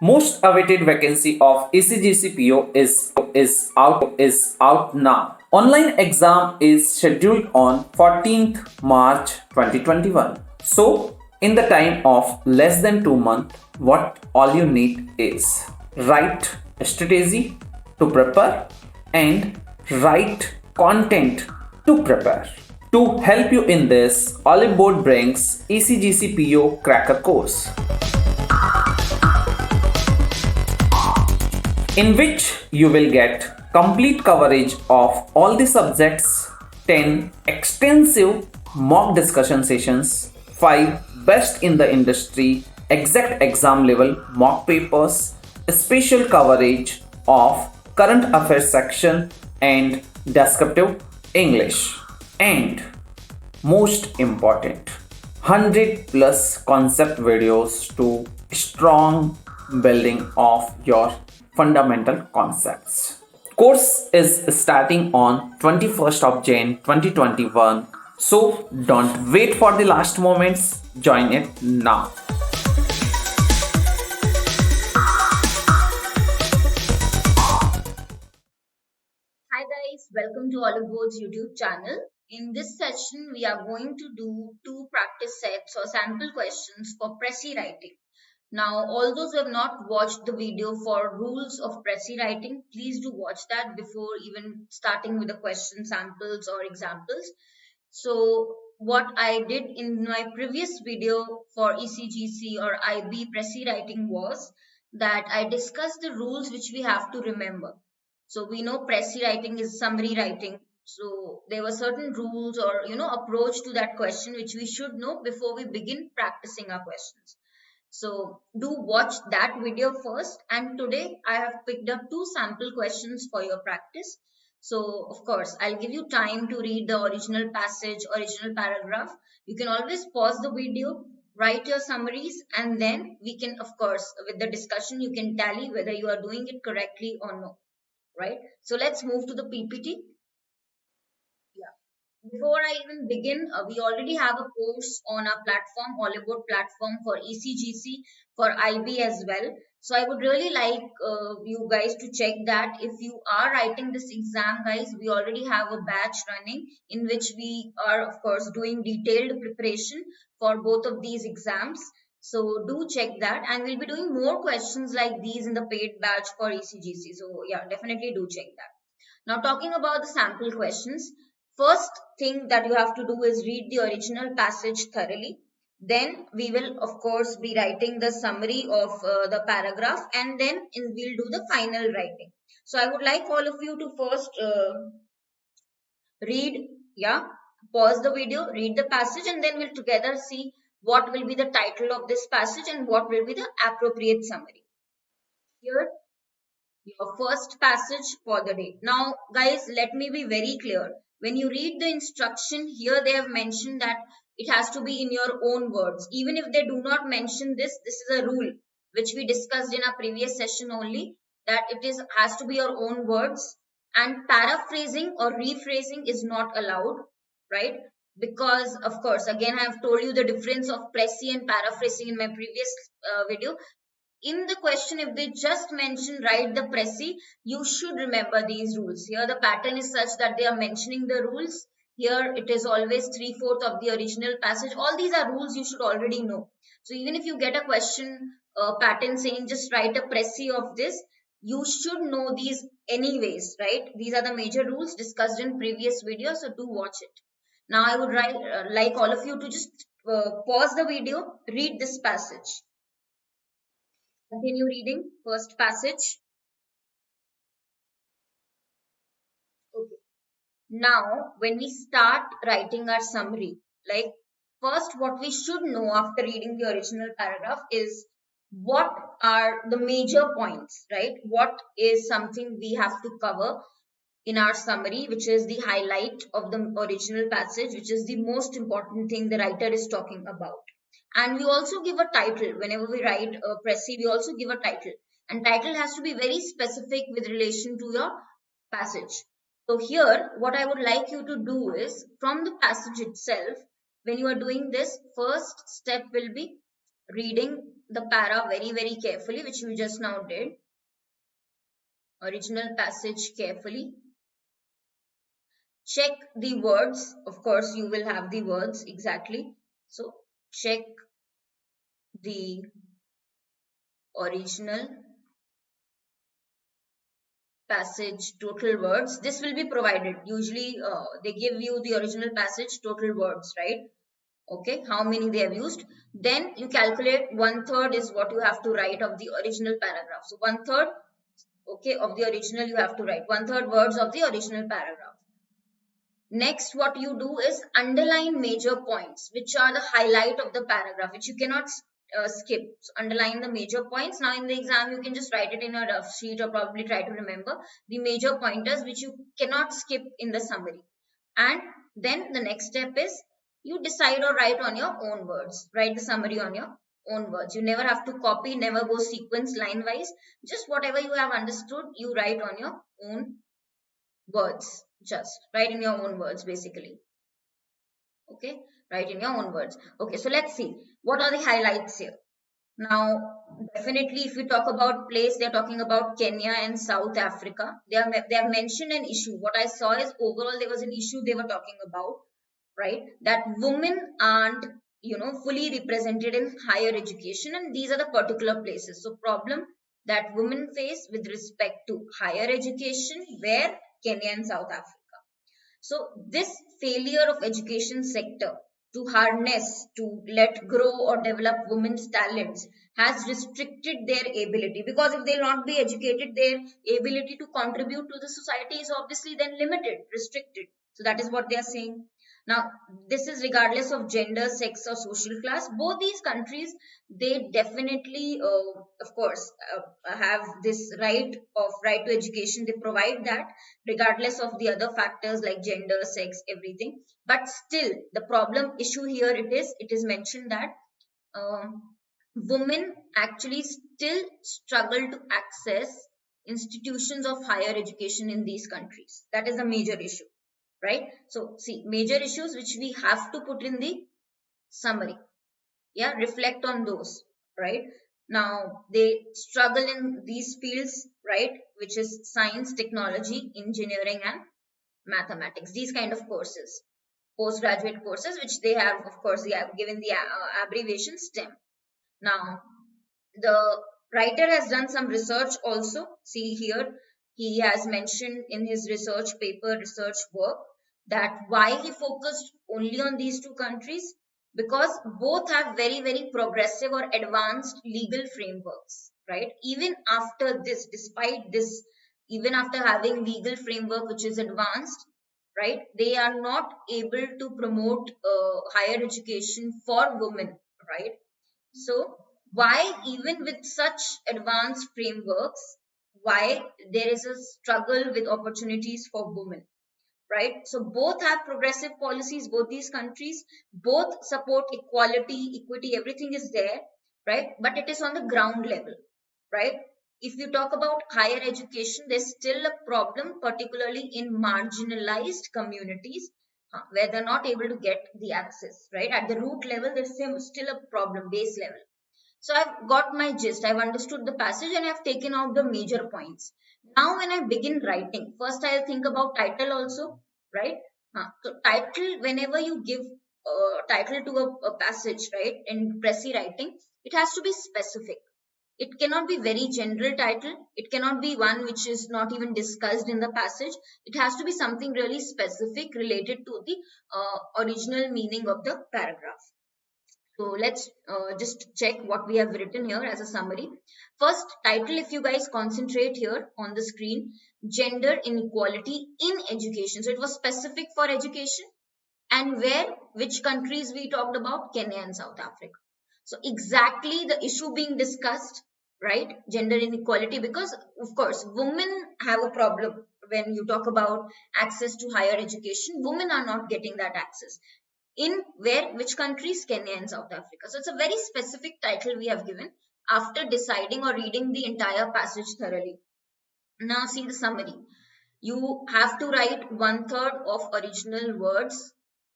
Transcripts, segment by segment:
Most awaited vacancy of ECGC PO is out now. Online exam is scheduled on 14th March 2021. So, in the time of less than 2 months, what all you need is write strategy to prepare and write content to prepare. To help you in this, Oliveboard brings ECGC PO Cracker course, in which you will get complete coverage of all the subjects, 10 extensive mock discussion sessions, 5 best in the industry exact exam level mock papers, special coverage of current affairs section and descriptive English, and most important, 100 plus concept videos to strong building of your fundamental concepts. Course is starting on 21st of Jan 2021. So don't wait for the last moments. Join it now. Hi guys, welcome to Oliveboard's YouTube channel. In this session, we are going to do two practice sets or sample questions for Preci writing. Now, all those who have not watched the video for rules of Preci writing, please do watch that before even starting with the question samples or examples. So, what I did in my previous video for ECGC or IB Preci writing was that I discussed the rules which we have to remember. So we know Preci writing is summary writing. So there were certain rules or approach to that question which we should know before we begin practicing our questions. So do watch that video first, and today I have picked up two sample questions for your practice. So of course I'll give you time to read the original passage, original paragraph. You can always pause the video, write your summaries, and then we can, of course, with the discussion you can tally whether you are doing it correctly or no, right? So let's move to the PPT. Yeah. Before I even begin, we already have a course on our platform, Oliveboard platform for ECGC, for IB as well. So I would really like you guys to check that. If you are writing this exam, guys, we already have a batch running in which we are, of course, doing detailed preparation for both of these exams. So do check that, and we'll be doing more questions like these in the paid batch for ECGC. So yeah, definitely do check that. Now, talking about the sample questions, first thing that you have to do is read the original passage thoroughly. Then we will, of course, be writing the summary of the paragraph, and then we'll do the final writing. So I would like all of you to first read, yeah, pause the video, read the passage, and then we'll together see what will be the title of this passage and what will be the appropriate summary. Here your first passage for the day. Now, guys, let me be very clear. When you read the instruction here, they have mentioned that it has to be in your own words. Even if they do not mention this, this is a rule which we discussed in our previous session only, that it is has to be your own words, and paraphrasing or rephrasing is not allowed, right? Because of course, again, I have told you the difference of preci and paraphrasing in my previous video. In the question, if they just mention write the preci, you should remember these rules. Here the pattern is such that they are mentioning the rules. Here it is always 3/4 of the original passage. All these are rules you should already know. So even if you get a question pattern saying just write a preci of this, you should know these anyways, right? These are the major rules discussed in previous video, so do watch it. Now I would like all of you to just pause the video, read this passage. Continue reading first passage. Okay. Now, when we start writing our summary, like first what we should know after reading the original paragraph is what are the major points, right? What is something we have to cover in our summary, which is the highlight of the original passage, which is the most important thing the writer is talking about. And we also give a title. Whenever we write a preci, we also give a title. And title has to be very specific with relation to your passage. So here, what I would like you to do is, from the passage itself, when you are doing this, first step will be reading the para very carefully, which you just now did. Original passage carefully. Check the words. Of course, you will have the words exactly. So check the original passage total words. This will be provided. Usually they give you the original passage total words, right? Okay, how many they have used. Then you calculate 1/3 is what you have to write of the original paragraph. So 1/3, okay, of the original you have to write. 1/3 words of the original paragraph. Next, what you do is underline major points, which are the highlight of the paragraph, which you cannot skip. So underline the major points. Now in the exam, you can just write it in a rough sheet or probably try to remember the major pointers, which you cannot skip in the summary. And then the next step is you decide or write on your own words. Write the summary on your own words. You never have to copy, never go sequence line wise. Just whatever you have understood, you write on your own words. Just write in your own words basically. Okay, write in your own words. Okay, so let's see what are the highlights here. Now, definitely, if we talk about place, they're talking about Kenya and South Africa. They have mentioned an issue. What I saw is overall there was an issue they were talking about, right? That women aren't, fully represented in higher education, and these are the particular places. So, problem that women face with respect to higher education, where Kenya and South Africa. So this failure of education sector to harness, to let grow or develop women's talents has restricted their ability, because if they'll not be educated, their ability to contribute to the society is obviously then limited, restricted. So that is what they are saying. Now, this is regardless of gender, sex or social class. Both these countries, they definitely, of course, have this right to education. They provide that regardless of the other factors like gender, sex, everything. But still, the problem issue here it is mentioned that women actually still struggle to access institutions of higher education in these countries. That is a major issue, right? So see, major issues which we have to put in the summary. Yeah, reflect on those, right? Now they struggle in these fields, right, which is science, technology, engineering and mathematics, these kind of courses, postgraduate courses, which they have, of course, they have given the abbreviation STEM. Now the writer has done some research also. See here, he has mentioned in his research paper, research work, that why he focused only on these two countries, because both have very progressive or advanced legal frameworks, right? Even after this, despite this, even after having legal framework which is advanced, right, they are not able to promote higher education for women, right? So why, even with such advanced frameworks, why there is a struggle with opportunities for women, right? So both have progressive policies, both these countries, both support equality, equity, everything is there, right? But it is on the ground level, right? If you talk about higher education, there's still a problem, particularly in marginalized communities, where they're not able to get the access, right? At the root level, there's still a problem, base level. So I've got my gist, I've understood the passage and I've taken out the major points. Now when I begin writing, first I'll think about title also, right? So title, whenever you give title to a passage, right, in Preci writing, it has to be specific. It cannot be very general title. It cannot be one which is not even discussed in the passage. It has to be something really specific related to the original meaning of the paragraph. So let's just check what we have written here as a summary. First, title, if you guys concentrate here on the screen, gender inequality in education. So it was specific for education, and which countries we talked about, Kenya and South Africa. So exactly the issue being discussed, right? Gender inequality, because of course, women have a problem when you talk about access to higher education. Women are not getting that access. In which countries? Kenya and South Africa. So it's a very specific title we have given after deciding or reading the entire passage thoroughly. Now see the summary. You have to write 1/3 of original words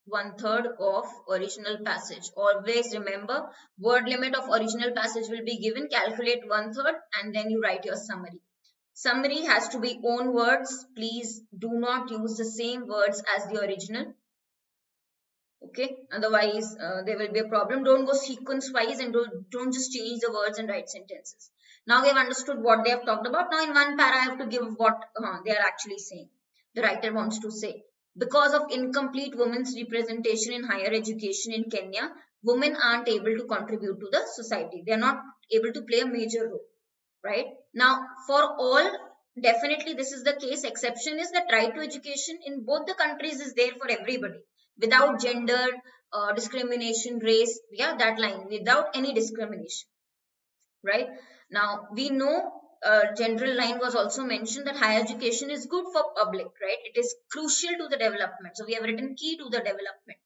1/3 of original passage. Always remember, word limit of original passage will be given. Calculate 1/3 and then you write your summary. Summary has to be own words. Please do not use the same words as the original. Okay, otherwise there will be a problem. Don't go sequence wise and don't just change the words and write sentences. Now we have understood what they have talked about. Now in one para I have to give what they are actually saying. The writer wants to say, because of incomplete women's representation in higher education in Kenya, women aren't able to contribute to the society. They are not able to play a major role. Right now, for all, definitely this is the case. Exception is that right to education in both the countries is there for everybody without gender discrimination, race, yeah, that line, without any discrimination. Right now we know general line was also mentioned that higher education is good for public, right? It is crucial to the development, so we have written key to the development.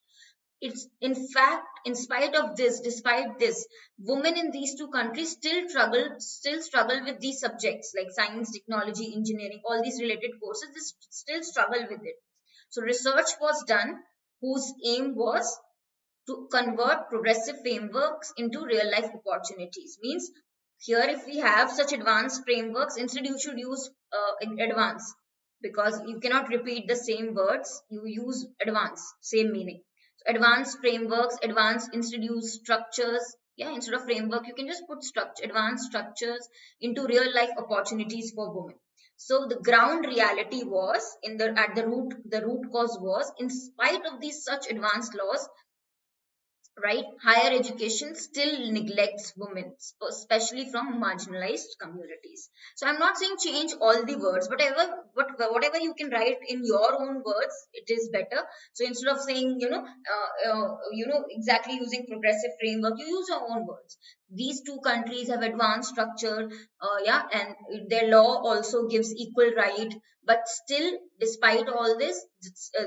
It's in fact, in spite of this, despite this, women in these two countries still struggle with these subjects like science, technology, engineering, all these related courses. They still struggle with it. So research was done whose aim was to convert progressive frameworks into real life opportunities. Means here, if we have such advanced frameworks, instead you should use advanced, because you cannot repeat the same words. You use advanced, same meaning. So advanced frameworks, advanced introduce structures. Yeah, instead of framework, you can just put structure, advanced structures into real life opportunities for women. So the ground reality was at the root cause was, in spite of these such advanced laws, right, higher education still neglects women, especially from marginalized communities. So I'm not saying change all the words, whatever you can write in your own words, it is better. So instead of saying exactly using progressive framework, you use your own words. These two countries have advanced structure, yeah, and their law also gives equal right, but still, despite all this,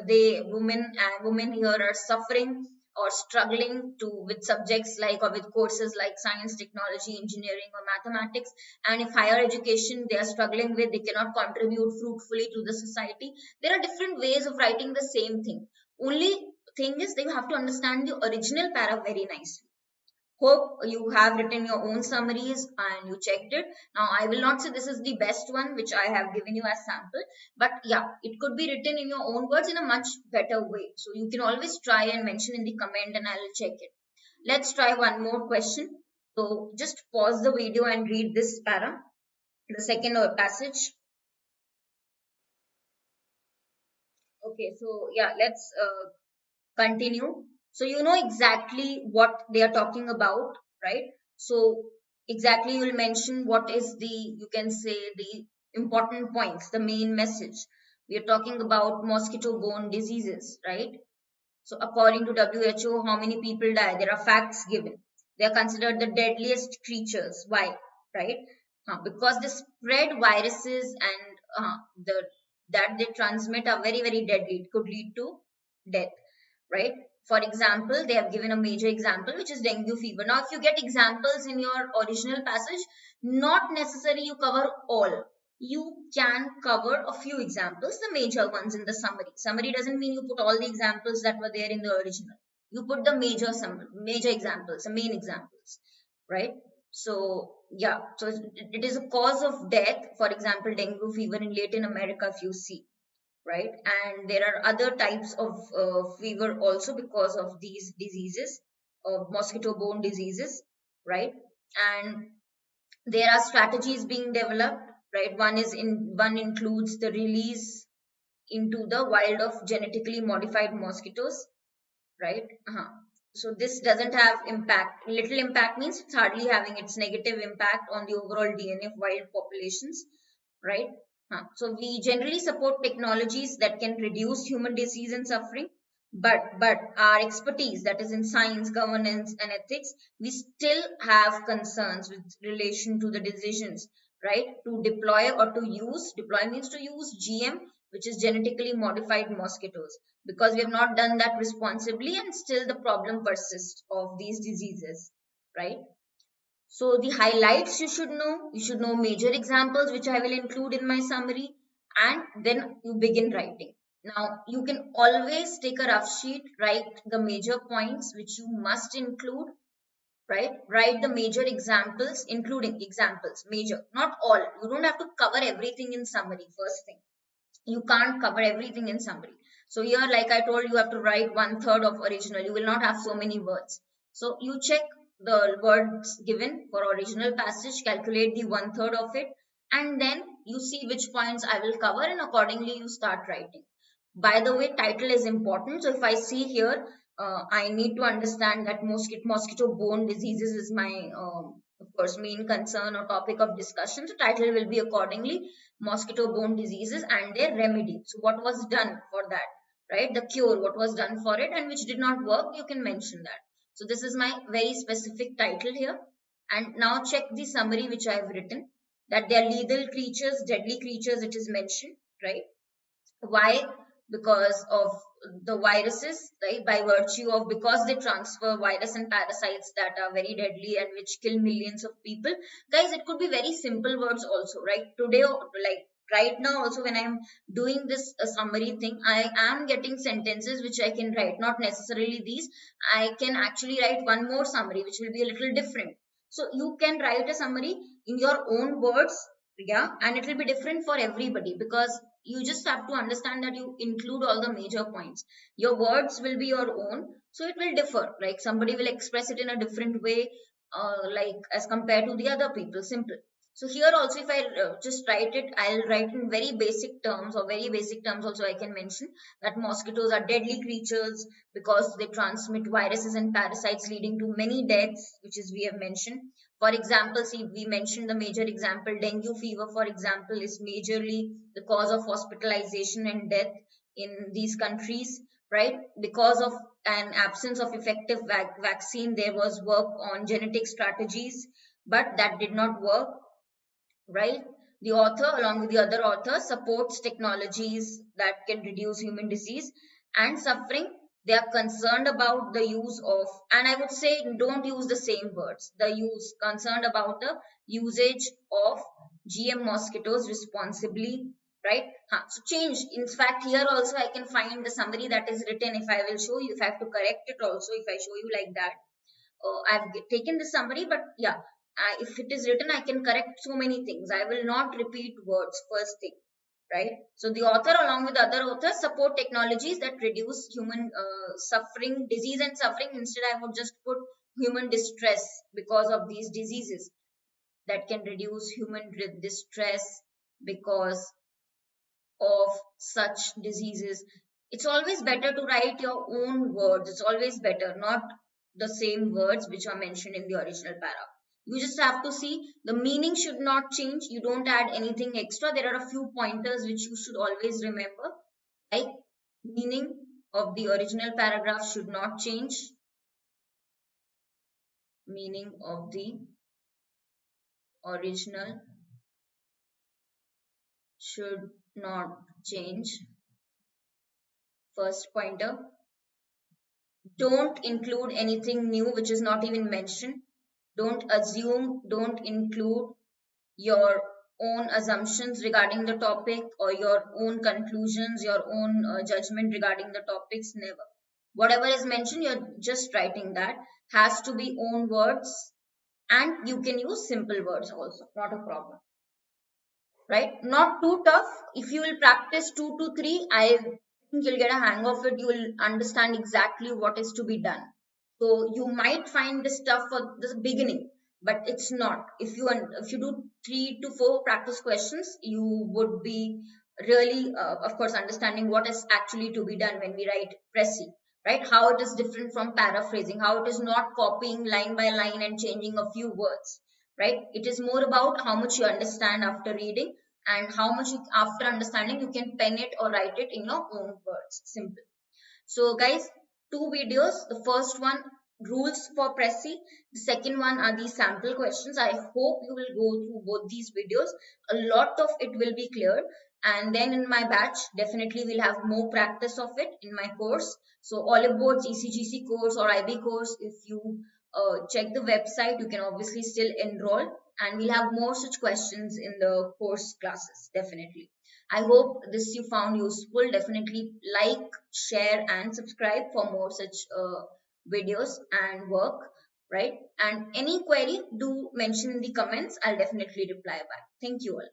women here are suffering or struggling to with subjects like, or with courses like science, technology, engineering, or mathematics. And if higher education they are struggling with, they cannot contribute fruitfully to the society. There are different ways of writing the same thing. Only thing is that you have to understand the original para very nicely. Hope you have written your own summaries and you checked it. Now, I will not say this is the best one which I have given you as sample, but yeah, it could be written in your own words in a much better way. So you can always try and mention in the comment and I will check it. Let's try one more question. So just pause the video and read this para, the second passage. Okay, so yeah, let's continue. So you know exactly what they are talking about, right? So exactly you will mention what is the, you can say, the important points, the main message. We are talking about mosquito-borne diseases, right? So according to WHO, how many people die? There are facts given. They are considered the deadliest creatures. Why? Right? Because they spread viruses and the that they transmit are very, very deadly. It could lead to death, right? For example, they have given a major example, which is dengue fever. Now, if you get examples in your original passage, not necessary you cover all. You can cover a few examples, the major ones in the summary. Summary doesn't mean you put all the examples that were there in the original. You put the major examples, the main examples, right? So yeah, so it is a cause of death. For example, dengue fever in Latin America, if you see, right? And there are other types of fever also because of these diseases, mosquito-borne diseases, right? And there are strategies being developed, right? One includes the release into the wild of genetically modified mosquitoes, right? So this doesn't have impact. Little impact means it's hardly having its negative impact on the overall DNA of wild populations, right? So we generally support technologies that can reduce human disease and suffering, but our expertise, that is in science, governance, and ethics, we still have concerns with relation to the decisions, right? To deploy or to use, deploy means to use GM, which is genetically modified mosquitoes, because we have not done that responsibly and still the problem persists of these diseases, right? So the highlights you should know major examples which I will include in my summary, and then you begin writing. Now, you can always take a rough sheet, write the major points which you must include, right? Write the major examples, including examples, major, not all. You don't have to cover everything in summary, first thing. You can't cover everything in summary. So here, like I told, you have to write 1/3 of original. You will not have so many words. So you check the words given for original passage, calculate the 1/3 of it, and then you see which points I will cover, and accordingly you start writing. By the way, title is important. So if I see here, I need to understand that mosquito borne diseases is my of course main concern or topic of discussion. So title will be accordingly mosquito borne diseases and their remedy. So what was done for that, right? The cure, what was done for it and which did not work, you can mention that. So this is my very specific title here. And now check the summary which I have written, that they are lethal creatures, deadly creatures, it is mentioned, right? Why? Because of the viruses, right? By virtue of, because they transfer virus and parasites that are very deadly and which kill millions of people. Guys, it could be very simple words also, right? Today, like right now also, when I'm doing this summary thing, I am getting sentences which I can write, not necessarily these. I can actually write one more summary which will be a little different. So you can write a summary in your own words, yeah, and it will be different for everybody, because you just have to understand that you include all the major points. Your words will be your own, so it will differ. Like somebody will express it in a different way, like as compared to the other people. Simple. So here also, if I just write it, I'll write in very basic terms, or very basic terms also I can mention that mosquitoes are deadly creatures because they transmit viruses and parasites leading to many deaths, which is we have mentioned. For example, see, we mentioned the major example, dengue fever, for example, is majorly the cause of hospitalization and death in these countries, right? Because of an absence of effective vaccine, there was work on genetic strategies, but that did not work, right? The author, along with the other authors, supports technologies that can reduce human disease and suffering. They are concerned about the use of, and I would say don't use the same words, the use, concerned about the usage of GM mosquitoes responsibly, right? So change. In fact, here also I can find the summary that is written. If I will show you, if I have to correct it also, if I show you like that, I've taken the summary, but yeah, if it is written, I can correct so many things. I will not repeat words, first thing, right? So the author, along with other authors, support technologies that reduce human suffering, disease and suffering. Instead, I would just put human distress because of these diseases, that can reduce human distress because of such diseases. It's always better to write your own words. It's always better, not the same words which are mentioned in the original para. You just have to see the meaning should not change. You don't add anything extra. There are a few pointers which you should always remember. Like meaning of the original paragraph should not change. Meaning of the original should not change. First pointer. Don't include anything new which is not even mentioned. Don't assume, don't include your own assumptions regarding the topic or your own conclusions, your own judgment regarding the topics. Never. Whatever is mentioned, you're just writing that. Has to be own words, and you can use simple words also, not a problem. Right? Not too tough. If you will practice 2 to 3, I think you'll get a hang of it. You will understand exactly what is to be done. So you might find this tough for the beginning, but it's not. If you do 3 to 4 practice questions, you would be really, of course, understanding what is actually to be done when we write Preci, right? How it is different from paraphrasing, how it is not copying line by line and changing a few words, right? It is more about how much you understand after reading, and how much after understanding you can pen it or write it in your own words. Simple. So guys, 2 videos. The first one, rules for Preci. The second one are these sample questions. I hope you will go through both these videos. A lot of it will be clear. And then in my batch, definitely we'll have more practice of it in my course. So Oliveboard's ECGC course or IB course, if you check the website, you can obviously still enroll. and we'll have more such questions in the course classes. Definitely, I hope this you found useful. Definitely like, share, and subscribe for more such videos and work, right? And any query, do mention in the comments. I'll definitely reply back. Thank you all.